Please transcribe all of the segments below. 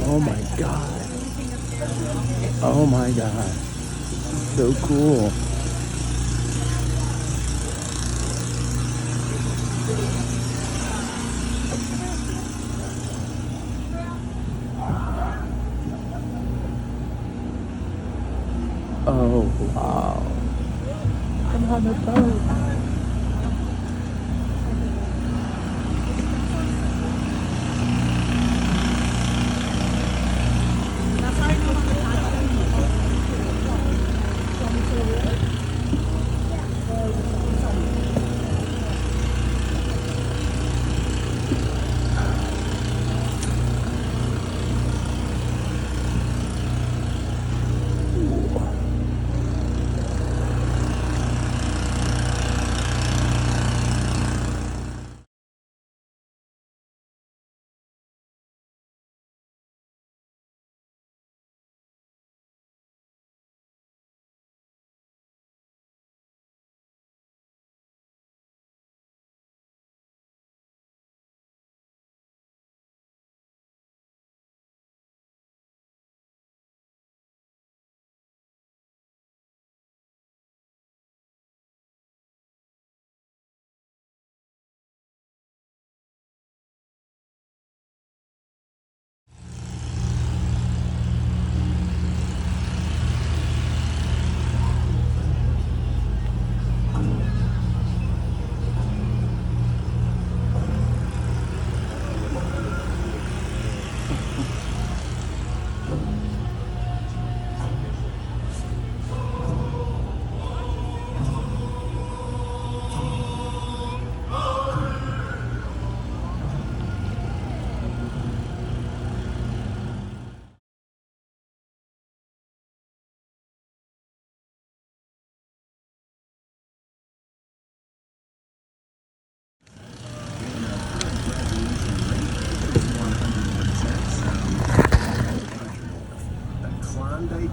Oh my God. Oh my God. So cool. Oh, wow. I'm on the boat.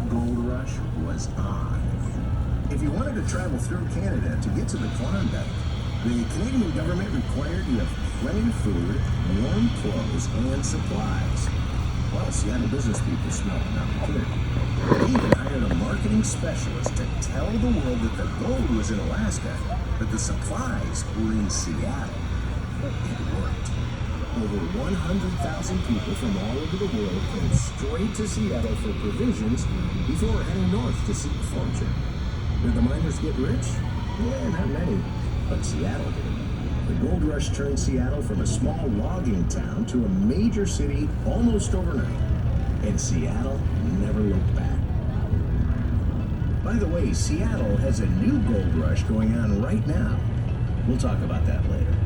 Gold rush was on. If you wanted to travel through Canada to get to the Klondike, the Canadian government required you have plenty of food, warm clothes, and supplies. Well, Seattle business people smelled an opportunity. They even hired a marketing specialist to tell the world that the gold was in Alaska, but the supplies were in Seattle. It worked. Over 100,000 people from all over the world came straight to Seattle for provisions before heading north to seek fortune. Did the miners get rich? Yeah, not many, but Seattle did. The gold rush turned Seattle from a small logging town to a major city almost overnight, and Seattle never looked back. By the way, Seattle has a new gold rush going on right now. We'll talk about that later.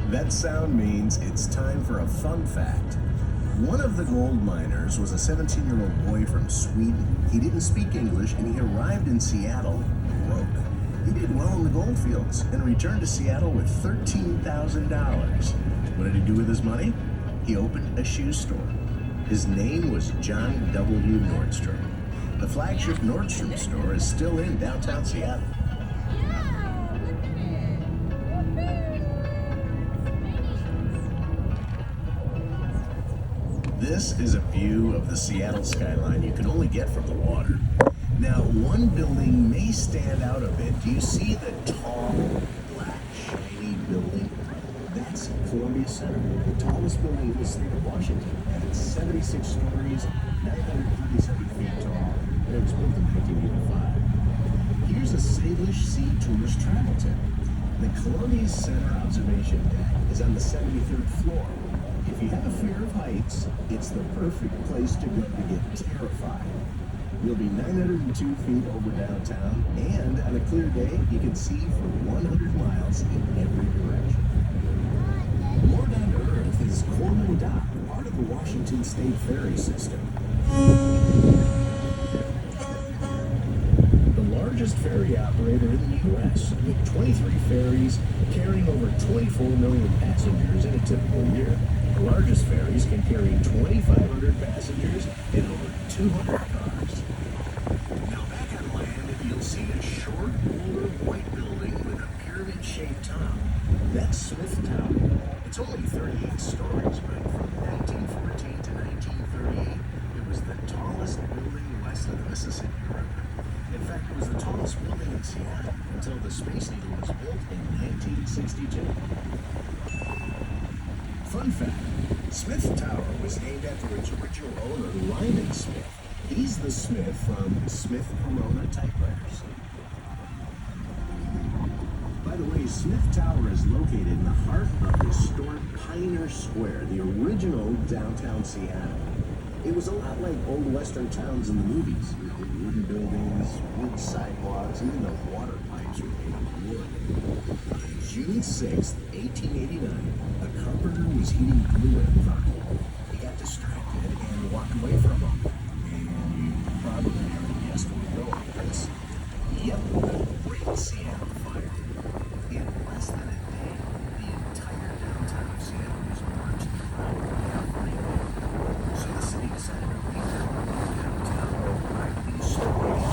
That sound means it's time for a fun fact. One of the gold miners was a 17-year-old boy from Sweden. He didn't speak English, and he arrived in Seattle broke. He did well in the gold fields and returned to Seattle with $13,000. What did he do with his money? He opened a shoe store. His name was John W. Nordstrom. The flagship Nordstrom store is still in downtown Seattle. This is a view of the Seattle skyline you can only get from the water. Now, one building may stand out a bit. Do you see the tall, black, shiny building? That's Columbia Center, the tallest building in the state of Washington. And it's 76 stories, 937 feet tall, and it was built in 1985. Here's a Salish Sea Tours travel tip. The Columbia Center observation deck is on the 73rd floor. If you have a fear of heights, it's the perfect place to go to get terrified. You'll be 902 feet over downtown, and on a clear day, you can see for 100 miles in every direction. More down to earth is Coleman Dock, part of the Washington State ferry system. The largest ferry operator in the U.S., with 23 ferries carrying over 24 million passengers in a typical year. The largest ferries can carry 2,500 passengers and over 200 cars. Now back on land, you'll see a short, older white building with a pyramid-shaped top. That's Smith Tower. It's only 38 stories, but from 1962. Fun fact, Smith Tower was named after its original owner, Lyman Smith. He's the Smith from Smith Corona typewriters. By the way, Smith Tower is located in the heart of historic Pioneer Square, the original downtown Seattle. It was a lot like old western towns in the movies, with the wooden buildings, wood sidewalks, even the water pipes were made of wood. On June 6, 1889, a carpenter was heating glue in a bucket. He got distracted and walked away for a moment. And you probably already guessed where we're going with this. Yep, the Great Seattle Fire. In less than a day, the entire downtown of Seattle was burned to the ground without rebuilding. So the city decided to rebuild downtown by restoring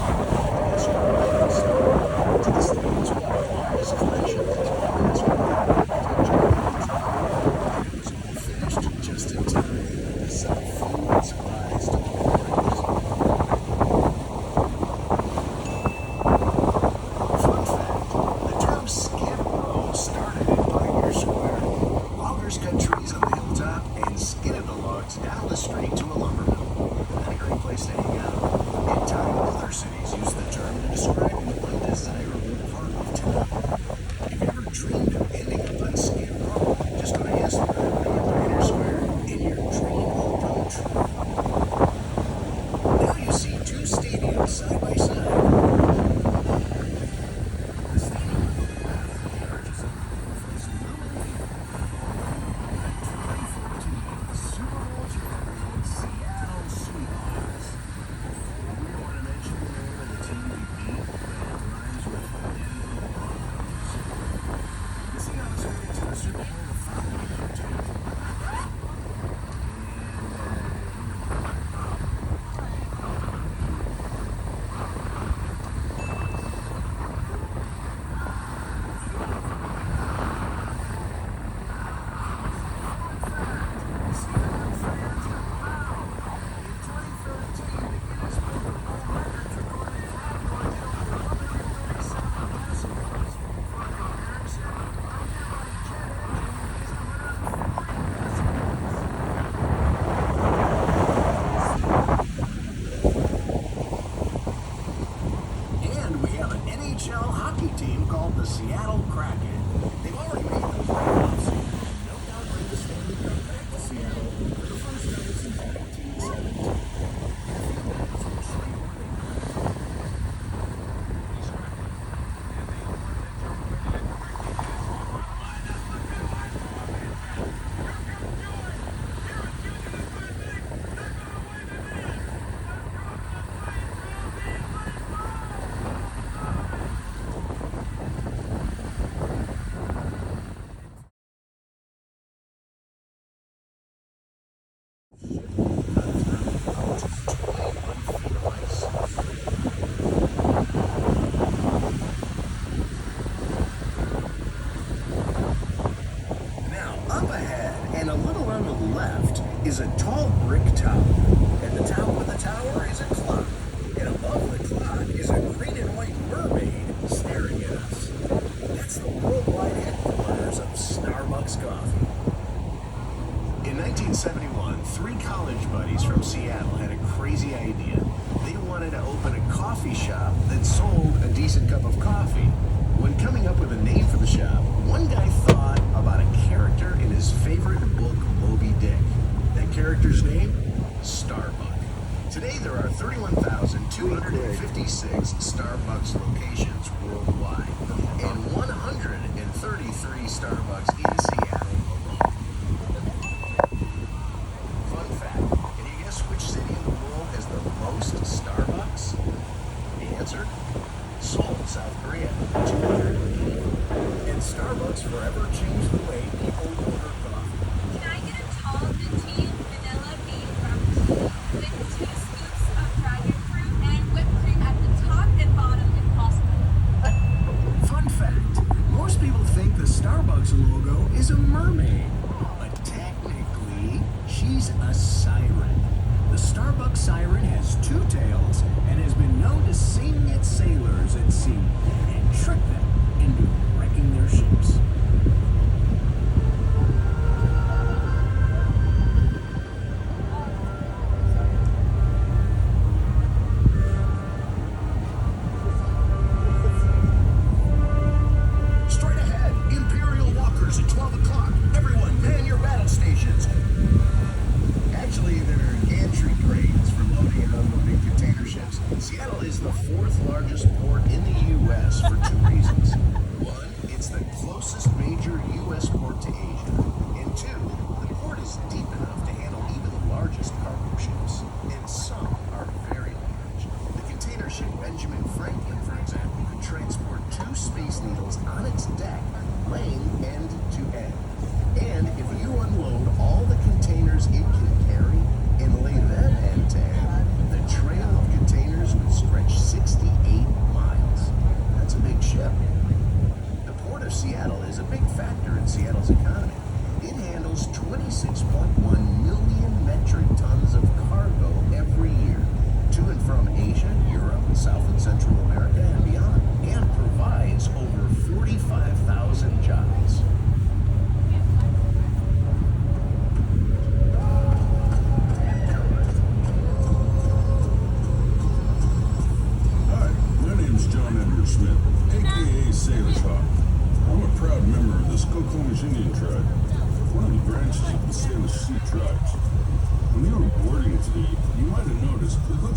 to this day as well. This collection is evidence of architecture and it was all finished just in time to sell food and supplies to all workers. Fun fact, the term skid row started in Pioneer Square. Loggers cut trees on the hilltop and skidded the logs down the street to a lumber mill. And a great place to hang out. In time, other cities used the term to describe an undesirable part of town. If you ever dreamed of ending up on Skid Row, just go to Astor or Pioneer Square, and your dream will come true. Now you see two stadiums side by side. The stadium on the left, the arches of the roof, is illuminated. The 2014 Super Bowl champion Seattle Sea Tours. We want to mention the name of the team we beat that rhymes with Denver Broncos. Missing opportunity to the Super Bowl the following year, too. Hockey team called the Seattle Kraken. They've already made the playoffs and no doubt bring the Stanley Cup back to Seattle for the first time since 1917. And a little on the left is a tall brick tower. At the top of the tower is a clock. And above the clock is a green and white mermaid staring at us. That's the worldwide headquarters of Starbucks Coffee. In 1971, three college buddies from Seattle had a crazy idea. They wanted to open a coffee shop that sold a decent cup of coffee. When coming up with a name for the shop, one guy thought about a character in his favorite book, Moby Dick. That character's name? Starbuck. Today there are 31,256 Starbucks locations worldwide and 133 Starbucks in Seattle alone. Fun fact, can you guess which city in the world has the most Starbucks? The answer? Seoul, South Korea, 280. And Starbucks forever changed the way people order coffee. Can I get a tall venti vanilla bean frappuccino with 2 scoops of dragon fruit and whipped cream at the top and bottom if possible? Fun fact, most people think the Starbucks logo is a mermaid, but technically, she's a siren. The Starbucks siren has 2 tails and has been known to sing at sailors at sea and trick them into wrecking their ships.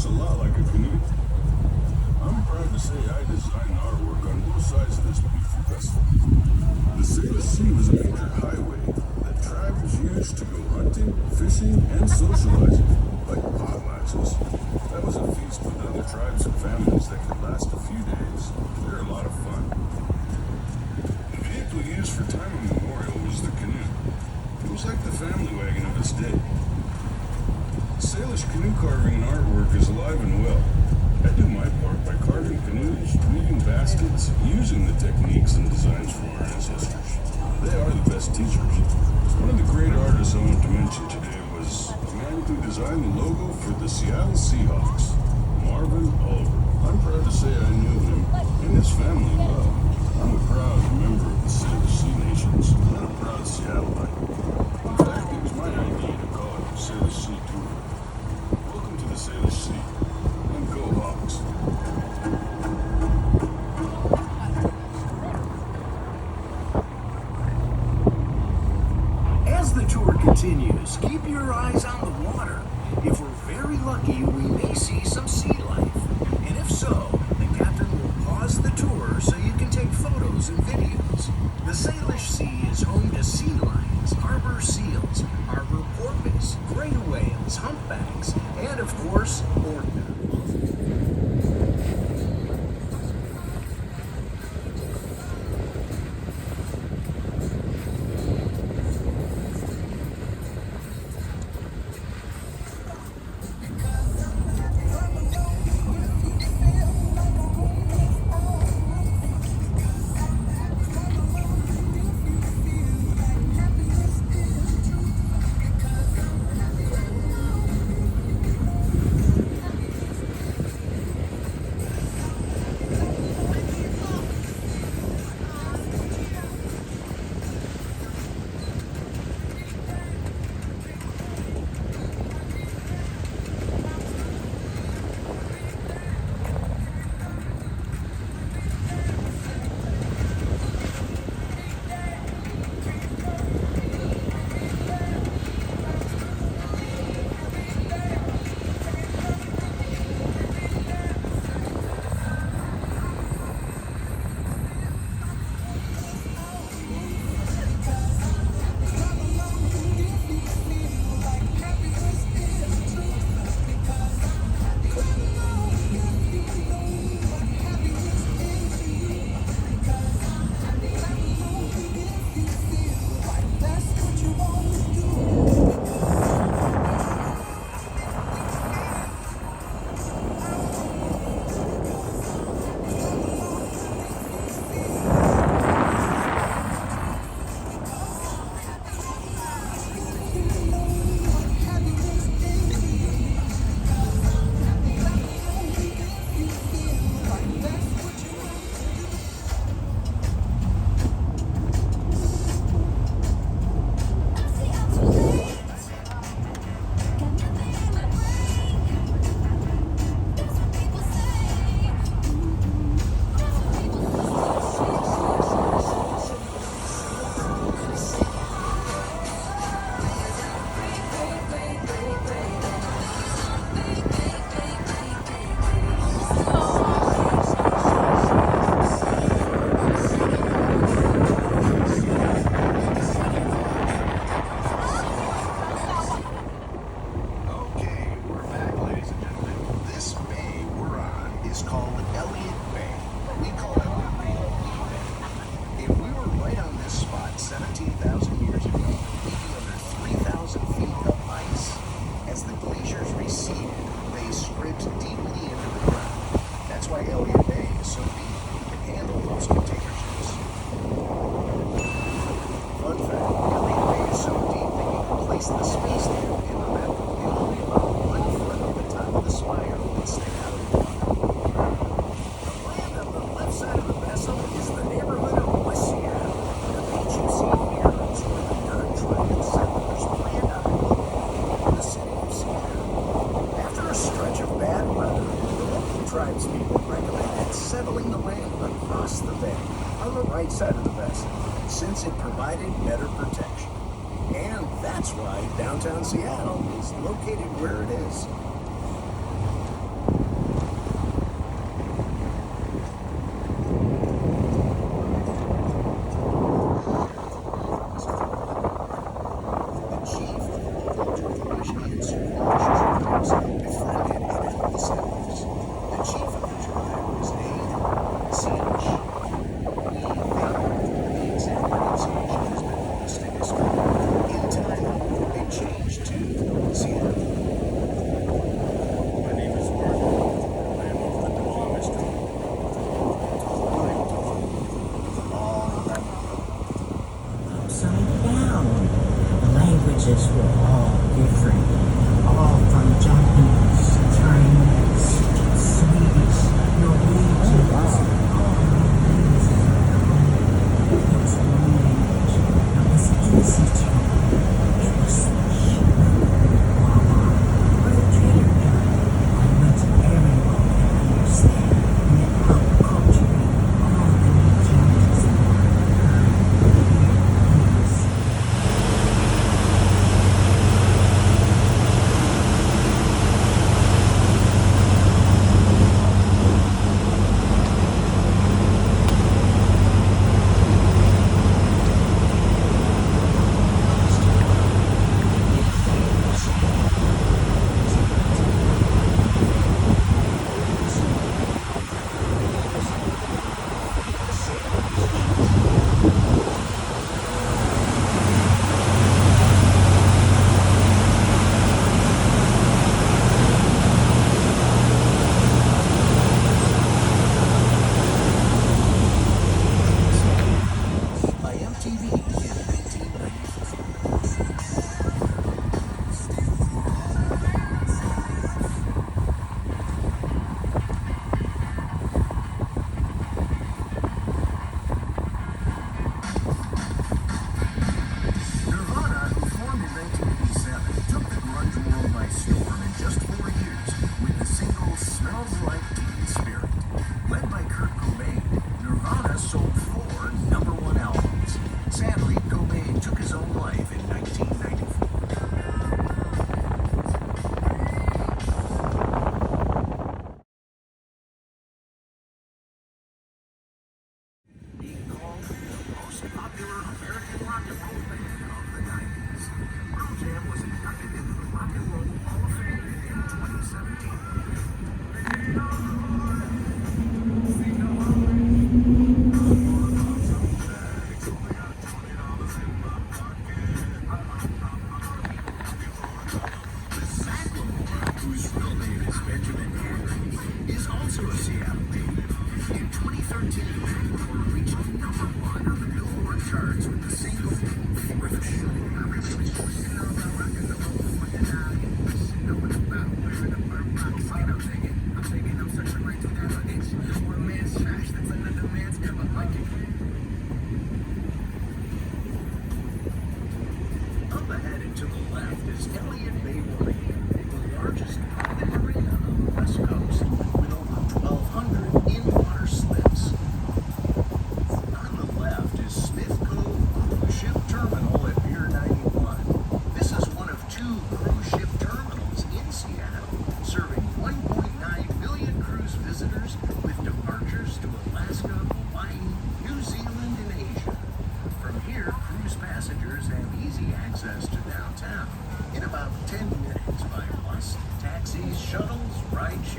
looks a lot like a canoe. I'm proud to say I designed artwork on both sides of this beautiful vessel. The Salish Sea was a major highway that tribes used to go hunting, fishing, and socializing, like potlatches. That was a feast with other tribes and families that could last a few days. They're a lot of fun. The vehicle used for time immemorial was the canoe. It was like the family wagon of its day. Salish canoe carving and artwork is alive and well. I do my part by carving canoes, weaving baskets, using the techniques and designs from our ancestors. They are the best teachers. One of the great artists I want to mention today was the man who designed the logo for the Seattle Seahawks, Marvin Oliver. I'm proud to say I knew him and his family well. I'm a proud member of the Salish Sea Nations and a proud Seattleite. In fact, it was my idea to call it the Salish Sea Tours. Welcome to the Salish Sea, and go Hawks. As the tour continues, keep your eyes on the water. If we're very lucky, we may see some sea life. And if so, the captain will pause the tour so you can take photos and videos. The Salish Sea is home to sea lions, harbor seals, harbor porpoise, gray whales, humpbacks, and of course, orcas. right side of the vessel, since it provided better protection. And that's why downtown Seattle is located where it is.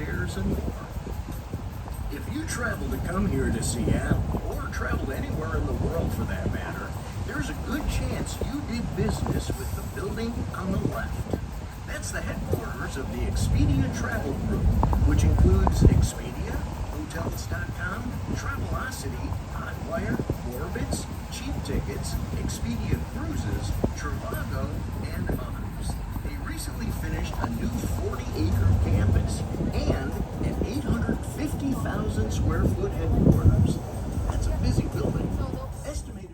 chairs, and more. If you travel to come here to Seattle, or travel anywhere in the world for that matter, there's a good chance you did business with the building on the left. That's the headquarters of the Expedia Travel Group, which includes Expedia, Hotels.com, Travelocity, Hotwire, Orbitz, Cheap Tickets, Expedia Cruises, Trivago, and others. They recently finished a new 40-acre campus and an 850,000 square foot headquarters. That's a busy building. Estimated.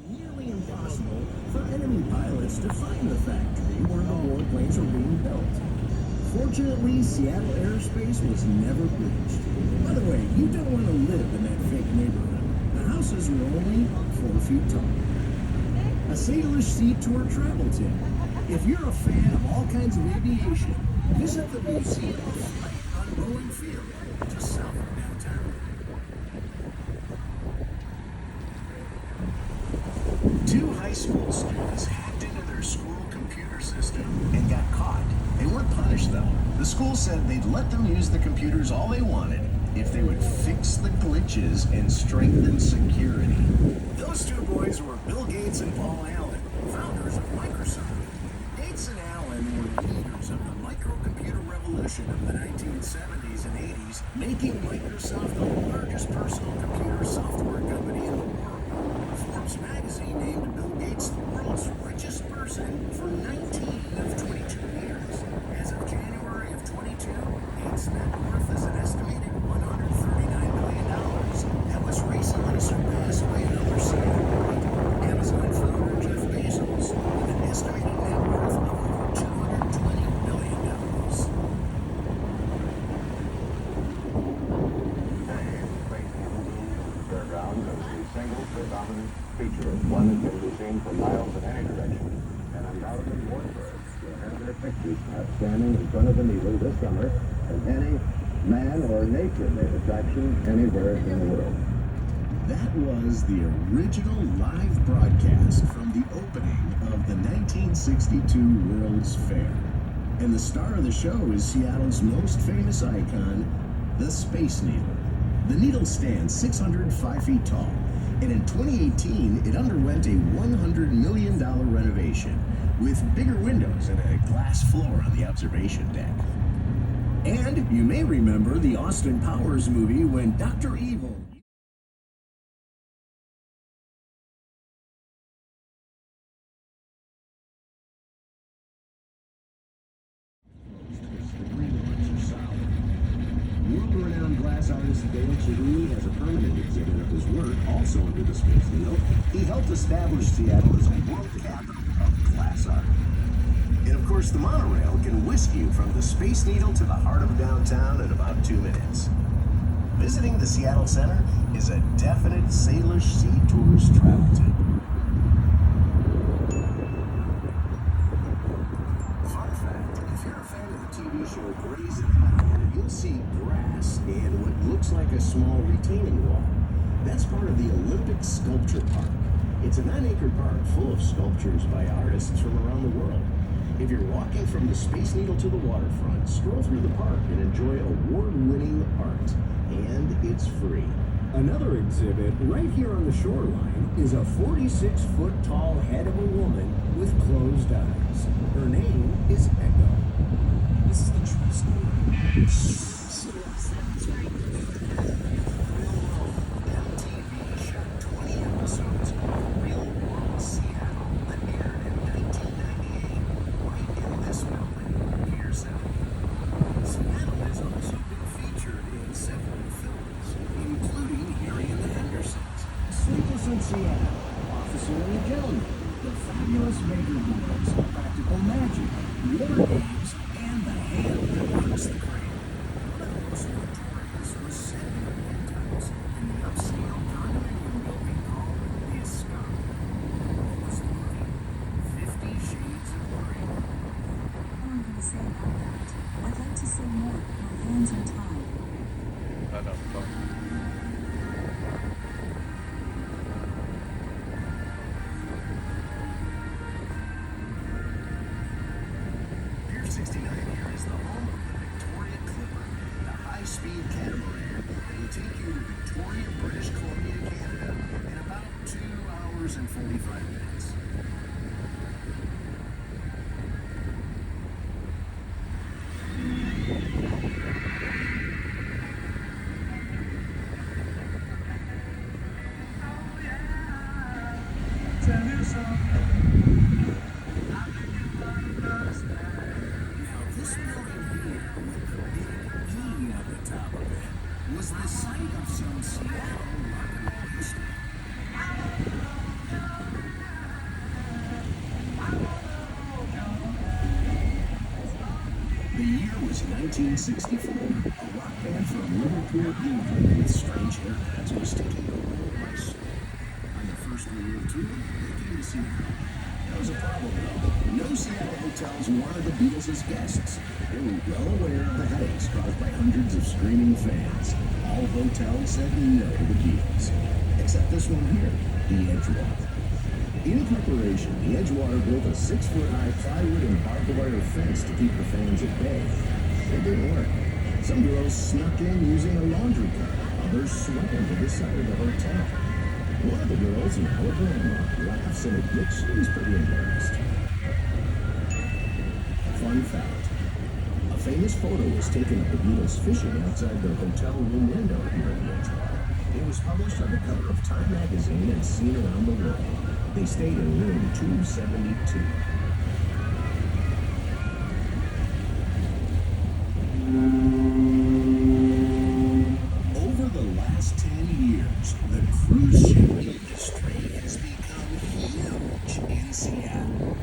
Nearly impossible for enemy pilots to find the factory where the warplanes were being built. Fortunately, Seattle airspace was never breached. By the way, you don't want to live in that fake neighborhood. The houses were only 4 feet tall. A Salish Sea Tour travel tip. If you're a fan of all kinds of aviation, visit the Museum of Flight on Boeing Field, just south of downtown. Two high school students hacked into their school computer system and got caught. They weren't punished though. The school said they'd let them use the computers all they wanted if they would fix the glitches and strengthen security. Those two boys were Bill Gates and Paul Allen, founders of Microsoft. Gates and Allen were leaders of the microcomputer revolution of the 1970s and 80s, making Microsoft the largest personal computer software company in the world. Forbes magazine named Bill Gates the world's richest person for 19 of 22 years. As of January of 22, Gates' net worth is an estimated $139 billion. That was recently surpassed by another CEO, Amazon founder Jeff Bezos, with an estimated net worth of over $220 billion. Fairground is the single predominant feature, one that can be seen for miles in any direction. And undoubtedly warbirds will have their pictures standing in front of the Needle this summer as any man or nature-made attraction anywhere in the world. That was the original live broadcast from the opening of the 1962 World's Fair. And the star of the show is Seattle's most famous icon, the Space Needle. The needle stands 605 feet tall, and in 2018, it underwent a $100 million renovation with bigger windows and a glass floor on the observation deck. And you may remember the Austin Powers movie when Dr. Evil He has a permanent exhibit of his work, also under the Space Needle. He helped establish Seattle as a world capital of glass art. And of course, the monorail can whisk you from the Space Needle to the heart of downtown in about 2 minutes. Visiting the Seattle Center is a definite Salish Sea Tours travel tip. Fun fact, if you're a fan of the TV show Grey's Anatomy, you'll see grass and what looks like a small retaining wall. That's part of the Olympic Sculpture Park. It's a 9-acre park full of sculptures by artists from around the world. If you're walking from the Space Needle to the waterfront, stroll through the park and enjoy award-winning art. And it's free. Another exhibit right here on the shoreline is a 46-foot tall head of a woman with closed eyes. Her name is Echo. This is the true story. MTV shot 20 episodes of Real World Seattle that aired in 1998 right in this building, Pier 7. Seattle has also been featured in several films, including Harry and the Hendersons, Sleepless in Seattle, Officer and a Gentleman, The Fabulous Baker Boys, Practical Magic, War Games, and The Hand That Runs the Cradle. One of the most notorious was set in the Penthouse in the upscale condominium building called the Escape. What was the movie? 50 Shades of Grey. All I'm going to say about that, I'd like to say more, but my hands are tied. Pier 69 here is the home of the Victoria Clipper, the high-speed catamaran that will take you to Victoria, British Columbia, Canada in about 2 hours and 45 minutes. Now, this building here, with the big E on the top of it, was the site of some Seattle rock and roll history. The year was 1964. A rock band from Liverpool, England, with strange haircuts was taking the world by storm. On their first world tour, they came to Seattle. There was a problem, though. No Seattle hotels wanted the Beatles as guests. They were well aware of the headaches caused by hundreds of screaming fans. All hotels said no to the Beatles. Except this one here, the Edgewater. In preparation, the Edgewater built a 6-foot-high plywood and barbed wire fence to keep the fans at bay. It didn't work. Some girls snuck in using a laundry cart. Others swam to the side of the hotel. One of the girls, now a grandma, laughs and admits she was pretty embarrassed. Fun fact. A famous photo was taken of the Beatles fishing outside their hotel room window here in the Edgewater. It was published on the cover of Time magazine and seen around the world. They stayed in room 272. Over the last 10 years, the cruise ship industry has become huge in Seattle.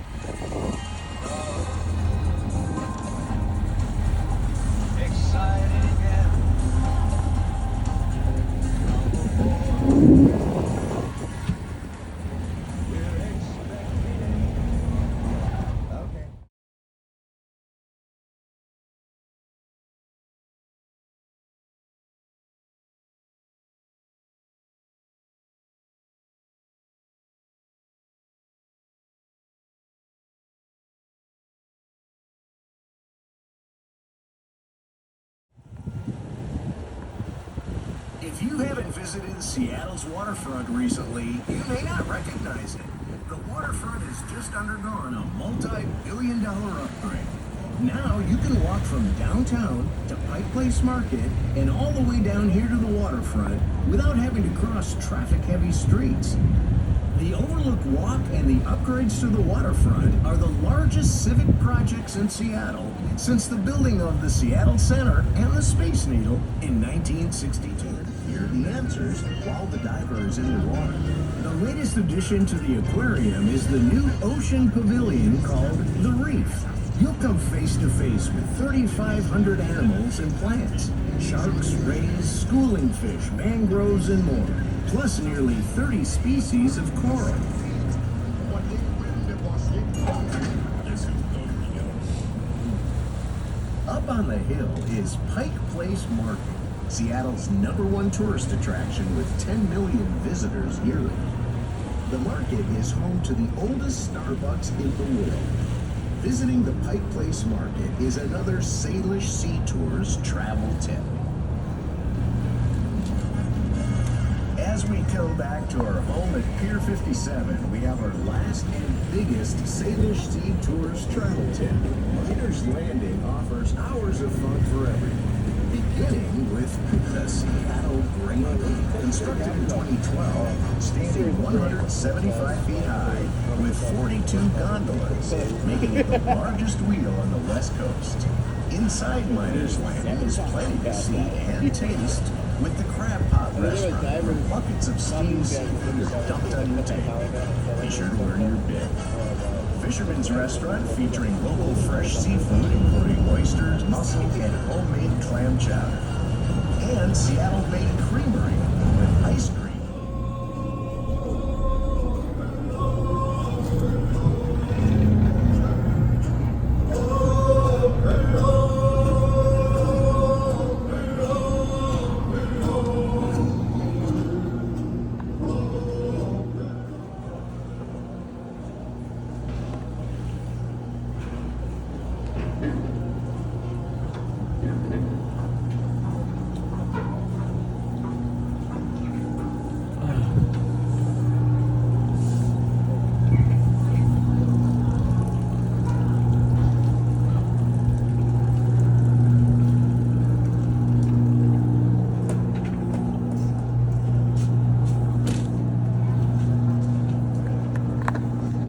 If you haven't visited Seattle's waterfront recently, you may not recognize it. The waterfront has just undergone a multi-billion-dollar upgrade. Now you can walk from downtown to Pike Place Market and all the way down here to the waterfront without having to cross traffic-heavy streets. The Overlook Walk and the upgrades to the waterfront are the largest civic projects in Seattle since the building of the Seattle Center and the Space Needle in 1962. the answers while the diver is in the water. The latest addition to the aquarium is the new ocean pavilion called The Reef. You'll come face to face with 3,500 animals and plants. Sharks, rays, schooling fish, mangroves, and more. Plus nearly 30 species of coral. Up on the hill is Pike Place Market, Seattle's #1 tourist attraction with 10 million visitors yearly. The market is home to the oldest Starbucks in the world. Visiting the Pike Place Market is another Salish Sea Tours travel tip. As we come back to our home at Pier 57, we have our last and biggest Salish Sea Tours travel tip. Miners Landing offers hours of fun for everyone, beginning with the Seattle Great Leap, constructed in 2012, standing 175 feet high with 42 gondolas, making it the largest wheel on the West Coast. Inside Miners Landing is plenty to see and taste, with the Crab Pot restaurant where buckets of steamed seafood are dumped on your table. Be sure to earn your bib. Fisherman's Restaurant featuring local fresh seafood including oysters, mussels, and homemade clam chowder. And Seattle Bay Creamery